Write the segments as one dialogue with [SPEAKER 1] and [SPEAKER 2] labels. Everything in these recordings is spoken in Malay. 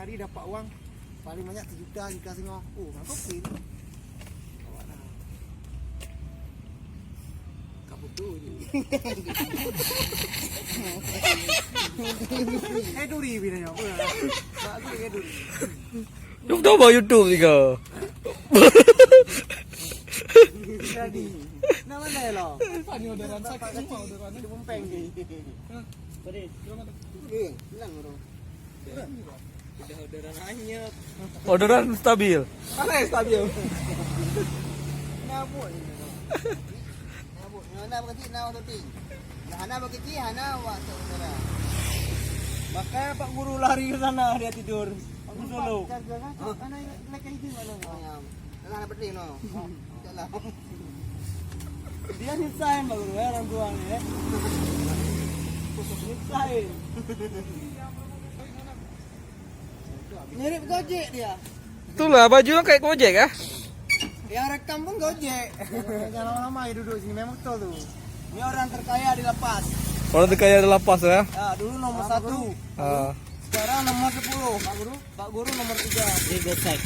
[SPEAKER 1] hari dapat uang paling banyak 1 juta jika tengok. Oh, mangkok okey tu. Awak dah. Kau bodoh je. Duri bila apa? Tak aku ke duri.
[SPEAKER 2] Lúc đó vào YouTube gì cơ.
[SPEAKER 1] Jadi. Nama mana lo? Pani orderan sakit semua orderan. Itu pempeng ni. Tadi, hilang bro. Udah orderan hanyut.
[SPEAKER 2] Orderan stabil.
[SPEAKER 1] Mana yang stabil? Nabuk ni. Nabuk. Mana berkecil, nak tu. Hana berkecil, Hana awak saudara. Makanya Pak Guru lari ke sana, dia tidur. Pak Guru solo. Ana nak ini mana? Ana berdiri no. Jalan. Dia nisain Pak Guru orang tua ni nisain. Mirip Gojek dia.
[SPEAKER 2] Itulah baju kayak Gojek ah.
[SPEAKER 1] Yang rekam pun Gojek. Jangan lama-lama ya duduk sini, memang betul tu. Ini orang terkaya di lapas.
[SPEAKER 2] Orang terkaya di lapas ya.
[SPEAKER 1] Ya, dulu nomor 1. Sekarang nomor 10. Pak Guru nomor 3. Dia gosek.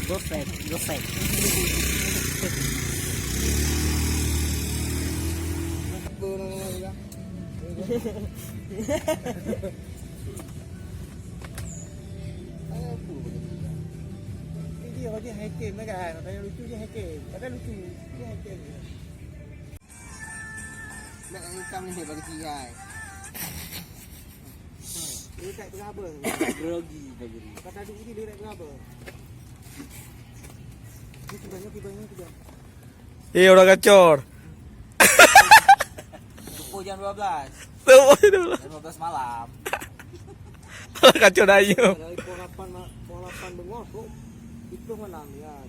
[SPEAKER 1] Dia macam hacker kan. Tanya lucu je hacker. Kadang lucu. Dia hacker. Nak income ni bagi tirai. Dia tak berapa. Grogi bagi dia. Kata adik ini dia tak berapa. Ini tibanya.
[SPEAKER 2] Orang gacor.
[SPEAKER 1] Pukul jam 12. Jam 12 malam.
[SPEAKER 2] Kacau dayu.
[SPEAKER 1] Dari pukul 8 bengok. Itu menang ya.